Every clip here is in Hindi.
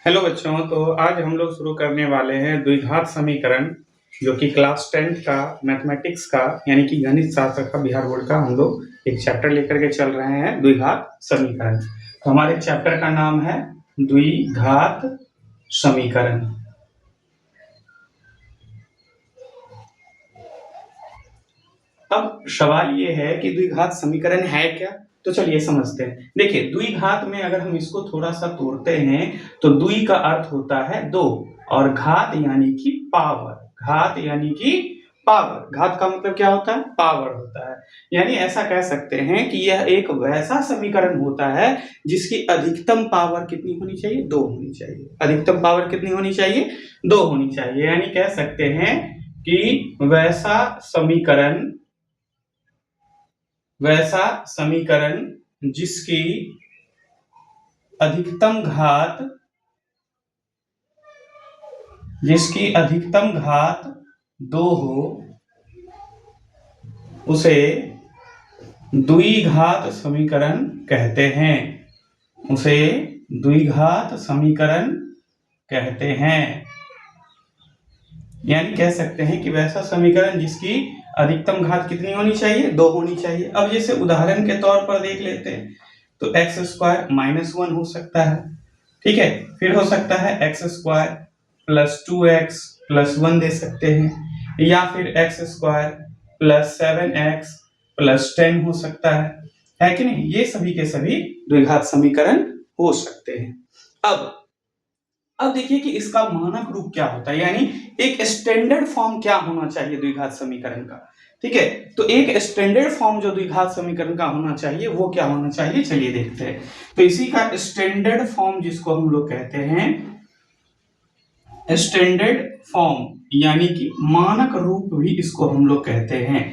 हेलो बच्चों, तो आज हम लोग शुरू करने वाले हैं द्विघात समीकरण, जो कि क्लास 10th का मैथमेटिक्स का यानी कि गणित शास्त्र का बिहार बोर्ड का हम लोग एक चैप्टर लेकर के चल रहे हैं, द्विघात समीकरण। तो हमारे चैप्टर का नाम है द्विघात समीकरण। अब सवाल ये है कि द्विघात समीकरण है क्या, तो चलिए समझते हैं। देखिए, द्विघात में अगर हम इसको थोड़ा सा तोड़ते हैं तो द्वि का अर्थ होता है दो और घात यानी कि पावर। घात यानी कि पावर, घात का मतलब क्या होता है? पावर होता है। यानी ऐसा कह सकते हैं कि यह एक वैसा समीकरण होता है जिसकी अधिकतम पावर कितनी होनी चाहिए? दो होनी चाहिए। अधिकतम पावर कितनी होनी चाहिए? दो होनी चाहिए। यानी कह सकते हैं कि वैसा समीकरण जिसकी अधिकतम घात दो हो उसे द्विघात समीकरण कहते हैं। उसे द्विघात समीकरण कहते हैं। यानी कह सकते हैं कि वैसा समीकरण जिसकी अधिकतम घात कितनी होनी चाहिए? दो होनी चाहिए। अब जैसे उदाहरण के तौर पर देख लेते हैं, तो एक्स स्क्वायर माइनस वन हो सकता है, ठीक है। फिर हो सकता है x square plus 2x plus one दे सकते हैं, या फिर x square plus 7x plus 10 हो सकता है कि नहीं? ये सभी के सभी द्विघात समीकरण हो सकते हैं। अब देखिए कि इसका मानक रूप क्या होता है, यानी एक स्टैंडर्ड फॉर्म क्या होना चाहिए द्विघात समीकरण का। ठीक है, तो एक स्टैंडर्ड फॉर्म जो द्विघात समीकरण का होना चाहिए वो क्या होना चाहिए, चलिए देखते हैं। तो इसी का स्टैंडर्ड फॉर्म जिसको हम लोग कहते हैं स्टैंडर्ड फॉर्म, यानी कि मानक रूप भी इसको हम लोग कहते हैं।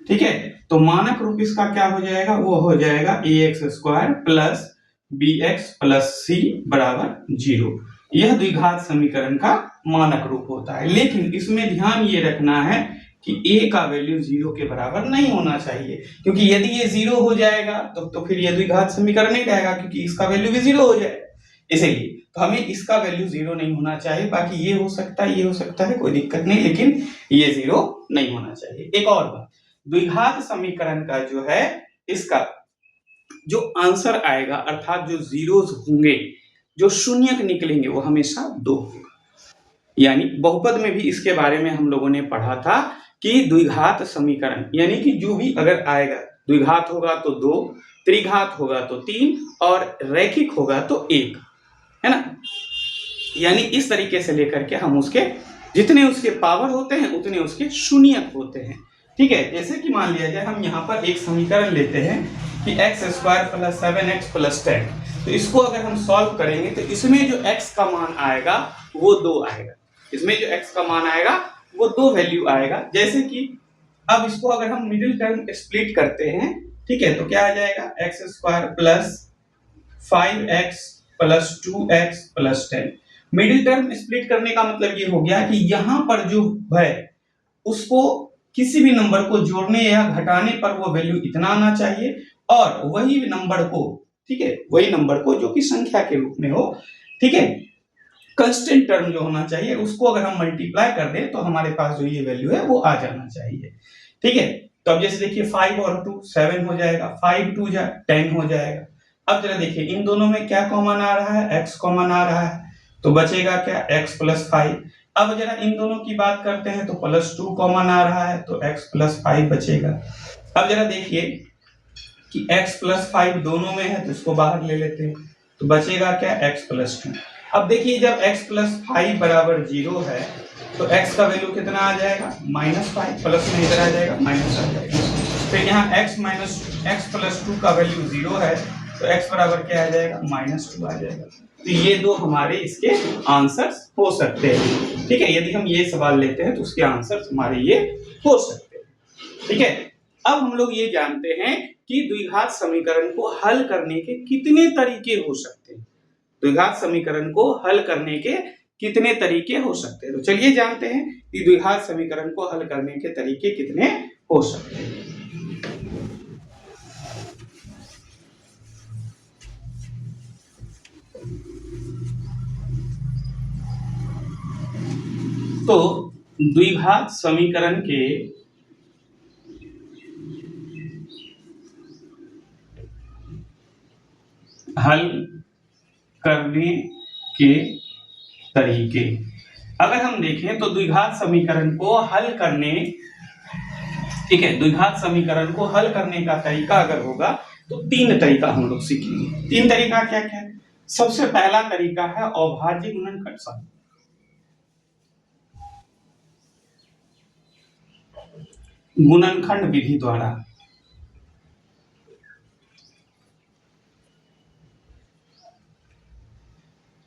ठीक है, तो मानक रूप इसका क्या हो जाएगा? वो हो जाएगा ax square plus bx plus c बराबर 0। यह द्विघात समीकरण का मानक रूप होता है। लेकिन इसमें ध्यान ये रखना है कि a का वैल्यू 0 के बराबर नहीं होना चाहिए, क्योंकि यदि ये 0 हो जाएगा तो फिर यह द्विघात समीकरण नहीं रहेगा, क्योंकि इसका वैल्यू भी 0 हो जाएगा। इसीलिए तो हमें इसका वैल्यू 0 नहीं होना चाहिए। बाकी ये हो सकता है, ये हो सकता है, कोई दिक्कत नहीं, लेकिन ये 0 नहीं होना चाहिए। एक और बात, द्विघात समीकरण का जो है इसका जो आंसर आएगा, अर्थात जो जीरोस होंगे, जो शून्यक निकलेंगे, वो हमेशा दो होगा। यानी बहुपद में भी इसके बारे में हम लोगों ने पढ़ा था कि द्विघात समीकरण यानी कि जो भी अगर आएगा, द्विघात होगा तो दो, त्रिघात होगा तो तीन, और रैखिक होगा तो एक, है ना। यानी इस तरीके से लेकर के हम उसके जितने उसके पावर होते हैं उतने उसके शून्यक होते हैं। ठीक है, जैसे कि मान लिया जाए हम यहाँ पर एक समीकरण लेते हैं कि x square plus 7x plus 10। तो इसको अगर हम सॉल्व करेंगे तो इसमें जो x का मान आएगा वो दो आएगा। इसमें जो x का मान आएगा वो दो वैल्यू आएगा। जैसे कि अब इसको अगर हम मिडिल टर्म स्प्लिट करते हैं, ठीक है, तो क्या आ जाएगा? X square plus 5x plus 2x plus 10। Middle term split करने का मतलब ये हो गया कि यहां पर जो है उसको किसी भी नंबर को जोड़ने या घटाने पर वो वैल्यू इतना आना चाहिए, और वही नंबर को, ठीक है, वही नंबर को जो कि संख्या के रूप में हो, ठीक है, कांस्टेंट टर्म जो होना चाहिए उसको अगर हम मल्टीप्लाई कर दें तो हमारे पास जो ये वैल्यू है वो आ जाना चाहिए। ठीक है, तो अब जैसे देखिए 5 और 2 7 हो जाएगा, 5 2 जा 10 हो जाएगा। अब जरा देखिए इन दोनों में क्या कॉमन आ रहा है? x कॉमन आ रहा है, तो बचेगा क्या? x plus 5। अब जरा इन दोनों की बात करते हैं तो प्लस 2 कॉमन आ रहा है, तो x प्लस 5 बचेगा। अब जरा देखिए कि x प्लस 5 दोनों में है तो इसको बाहर ले लेते हैं, तो बचेगा क्या? x plus 2। अब देखिए जब x प्लस 5 बराबर 0 है तो x का वैल्यू कितना आ जाएगा? -5, प्लस में इधर आ जाएगा माइनस आ जाएगा। फिर यहाँ x प्लस 2 का वैल्यू 0 है तो x बराबर क्या आ जाएगा? -2 आ जाएगा। तो ये दो हमारे इसके आंसर्स हो सकते हैं। ठीक है, यदि हम ये सवाल लेते हैं तो उसके आंसर्स हमारे ये हो सकते हैं। ठीक है, अब हम लोग ये जानते हैं कि द्विघात समीकरण को हल करने के कितने तरीके हो सकते हैं। द्विघात समीकरण को हल करने के कितने तरीके हो सकते हैं, तो चलिए जानते हैं कि द्विघात समीकरण को हल करने के तरीके कितने हो सकते हैं। तो द्विघात समीकरण के हल करने के तरीके, अगर हम देखें तो द्विघात समीकरण को हल करने, ठीक है, द्विघात समीकरण को हल करने का तरीका अगर होगा तो तीन तरीका हम लोग सीखेंगे। तीन तरीका क्या क्या है? सबसे पहला तरीका है अभाज्य गुणनखंड समीकरण, गुणनखंड विधि द्वारा।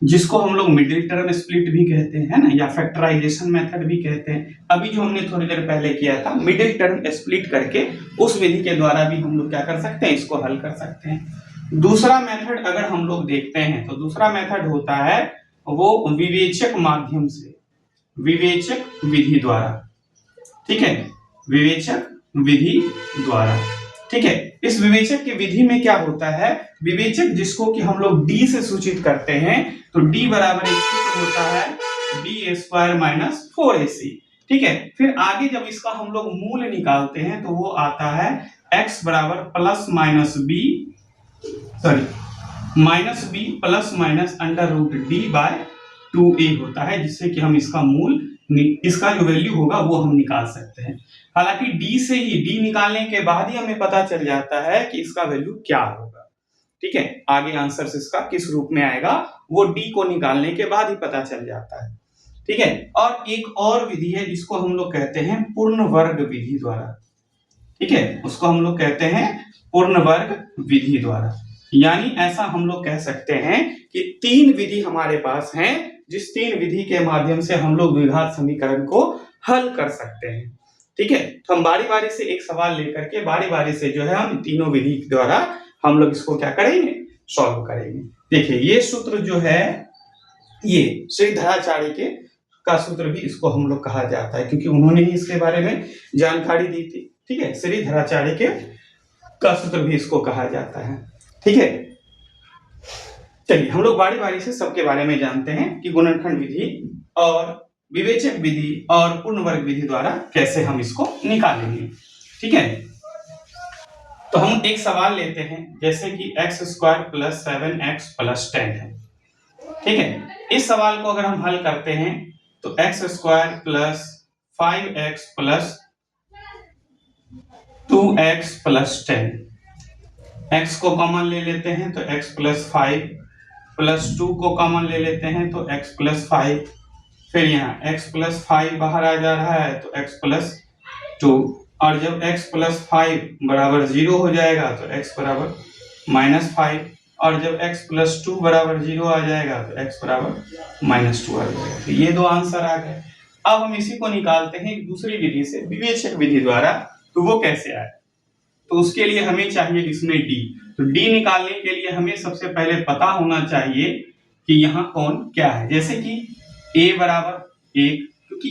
जिसको हम लोग मिडिल टर्म स्प्लिट भी कहते हैं ना, या फैक्टराइजेशन मेथड भी कहते हैं। अभी जो हमने थोड़ी देर पहले किया था, मिडिल टर्म स्प्लिट करके उस विधि के द्वारा भी हम लोग क्या कर सकते हैं, इसको हल कर सकते हैं। दूसरा मेथड अगर हम लोग देखते हैं तो दूसरा मेथड होता है वो विवेचक माध्यम से, विवेचक विधि द्वारा, ठीक है, विवेचक विधि द्वारा, ठीक है। इस विवेचक की विधि में क्या होता है, विवेचक जिसको कि हम लोग डी से सूचित करते हैं, तो डी बराबर एक सूत्र होता है बी स्क्वायर माइनस 4ac, ठीक है। फिर आगे जब इसका हम लोग मूल निकालते हैं तो वो आता है x बराबर plus minus b, sorry minus b plus minus under root d by 2a होता है, जिससे कि हम इसका मूल, इसका जो वैल्यू होगा वो हम निकाल सकते हैं। हालांकि डी से ही, डी निकालने के बाद ही हमें पता चल जाता है कि इसका वैल्यू क्या होगा, ठीक है। आगे आंसर इसका किस रूप में आएगा वो डी को निकालने के बाद ही पता चल जाता है, ठीक है। और एक और विधि है जिसको हम लोग कहते हैं पूर्ण वर्ग विधि द्वारा, ठीक है, उसको हम लोग कहते हैं पूर्ण वर्ग विधि द्वारा। यानी ऐसा हम लोग कह सकते हैं कि तीन विधि हमारे पास हैं, जिस तीन विधि के माध्यम से हम लोग द्विघात समीकरण को हल कर सकते हैं, ठीक है। तो हम बारी बारी से एक सवाल लेकर के बारी बारी से जो है हम तीनों विधि के द्वारा हम लोग इसको क्या करेंगे, सॉल्व करेंगे। देखिए ये सूत्र जो है, ये श्रीधराचार्य के का सूत्र भी इसको हम लोग कहा जाता है, क्योंकि उन्होंने ही इसके बारे में जानकारी दी थी, ठीक है। श्रीधराचार्य के का सूत्र भी इसको कहा जाता है, ठीक है। चलिए हम लोग बारी बारी से सबके बारे में जानते हैं कि गुणनखंड विधि और विवेचक विधि और पूर्ण वर्ग विधि द्वारा कैसे हम इसको निकालेंगे, ठीक है। तो हम एक सवाल लेते हैं, जैसे कि x square plus 7x plus 10 है, ठीक है। इस सवाल को अगर हम हल करते हैं तो x square plus 5x plus 2x plus 10, x को कॉमन ले लेते हैं तो x प्लस 5 प्लस 2 को कॉमन ले लेते हैं तो x प्लस 5, फिर यहाँ x प्लस 5 बाहर आ जा रहा है तो x प्लस 2, और जब x प्लस 5 बराबर 0 हो जाएगा तो x बराबर माइनस 5, और जब x प्लस 2 बराबर 0 आ जाएगा तो x बराबर माइनस 2 आ जाएगा। तो ये दो आंसर आ गए। अब हम इसी को निकालते हैं एक दूसरी विधि से, विवेचक विधि द्वारा, तो वो कैसे आए, तो उसके लिए हमें चाहिए इसमें डी। तो डी निकालने के लिए हमें सबसे पहले पता होना चाहिए कि यहाँ कौन क्या है। जैसे कि a बराबर 1, क्योंकि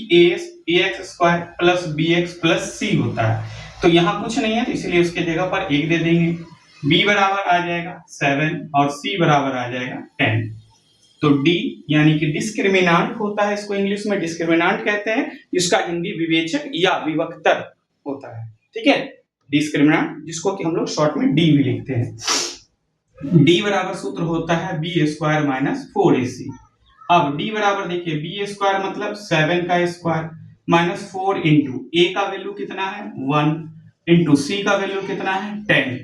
ax square plus bx plus c होता है, तो यहाँ कुछ नहीं है तो इसलिए उसके जगह पर 1 दे देंगे। b बराबर आ जाएगा 7 और c बराबर आ जाएगा 10। तो d यानी कि डिस्क्रिमिनांट होता है, इसको इंग्लिश में डिस्क्रिमिनांट कहते हैं, जिसका हिंदी विवेचक या विवक्तर होता है, ठीक है। डिस्क्रिमिनांट जिसको कि हम लोग शॉर्ट में डी भी लिखते हैं। डी बराबर सूत्र होता है बी स्क्वायर माइनस 4ac। अब डी बराबर देखिए बी स्क्वायर मतलब 7 का स्क्वायर माइनस 4 इंटू ए का वैल्यू कितना है 1 इंटू सी का वैल्यू कितना है 10,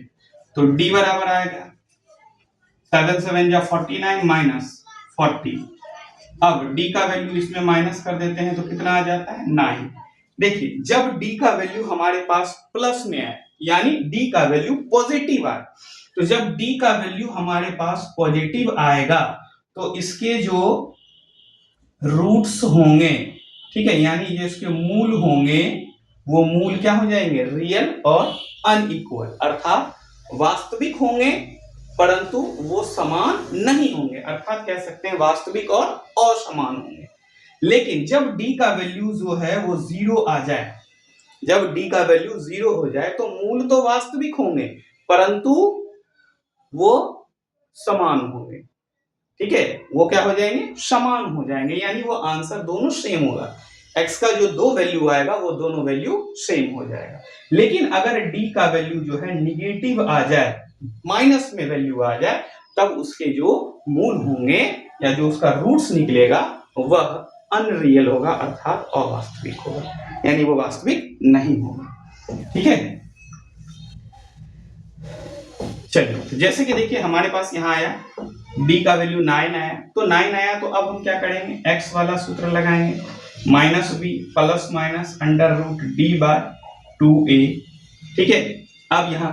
तो डी बराबर आएगा 7 7 जा 49 माइनस 40। अब डी का वैल्यू इसमें माइनस कर देते हैं तो कितना आ जाता है 9। देखिए जब डी का वैल्यू हमारे पास प्लस में है, यानी डी का वैल्यू पॉजिटिव आए, तो जब डी का वैल्यू हमारे पास पॉजिटिव आएगा तो इसके जो रूट्स होंगे, ठीक है, यानी जो इसके मूल होंगे वो मूल क्या हो जाएंगे, रियल और अनइक्वल, अर्थात वास्तविक होंगे परंतु वो समान नहीं होंगे, अर्थात कह सकते हैं वास्तविक और असमान होंगे। लेकिन जब d का वैल्यू जो है वो 0 आ जाए, जब d का वैल्यू 0 हो जाए तो मूल तो वास्तविक होंगे परंतु वो समान होंगे, ठीक है, वो क्या हो जाएंगे, समान हो जाएंगे, यानी वो आंसर दोनों सेम होगा। x का जो दो वैल्यू आएगा वो दोनों वैल्यू सेम हो जाएगा। लेकिन अगर d का वैल्यू जो है निगेटिव आ जाए, माइनस में वैल्यू आ जाए, तब उसके जो मूल होंगे या जो उसका रूट्स निकलेगा वह अनरियल होगा, अर्थात अवास्तविक होगा, यानी वो वास्तविक नहीं होगा। ठीक है, चलिए तो जैसे कि देखिए हमारे पास यहाँ आया d का वैल्यू 9 आया, तो 9 आया तो अब हम क्या करेंगे, x वाला सूत्र लगाएंगे, minus b plus minus under root d by 2a। ठीक है, अब यहाँ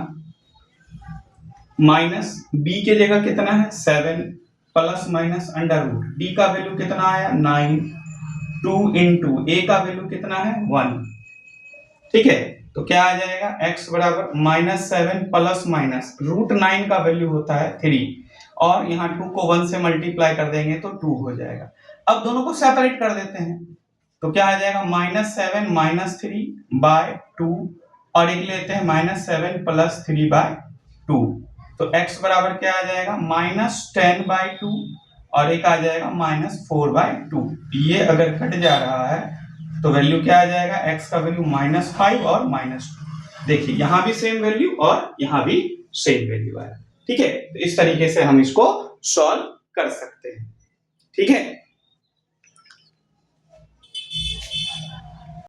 माइनस b के जगह कितना है 7 plus minus under root d का वैल्यू कितना आया 9, 2 इंटू a का वैल्यू कितना है 1। ठीक है, तो क्या आ जाएगा x बराबर -7 प्लस माइनस रूट 9 का वैल्यू होता है 3, और यहाँ 2 को 1 से मल्टीप्लाई कर देंगे तो 2 हो जाएगा। अब दोनों को सेपरेट कर देते हैं तो क्या आ जाएगा -7 -3 बाय 2, और एक लेते हैं -7 प्लस 3 बाय 2, तो x बराबर क्या आ जाएगा -10 बाय 2, और एक आ जाएगा -4 बाय 2। ये अगर कट जा रहा है तो वैल्यू क्या आ जाएगा, x का वैल्यू -5 और -2। देखिए यहां भी सेम वैल्यू और यहां भी सेम वैल्यू आया। ठीक है, तो इस तरीके से हम इसको सॉल्व कर सकते हैं। ठीक है।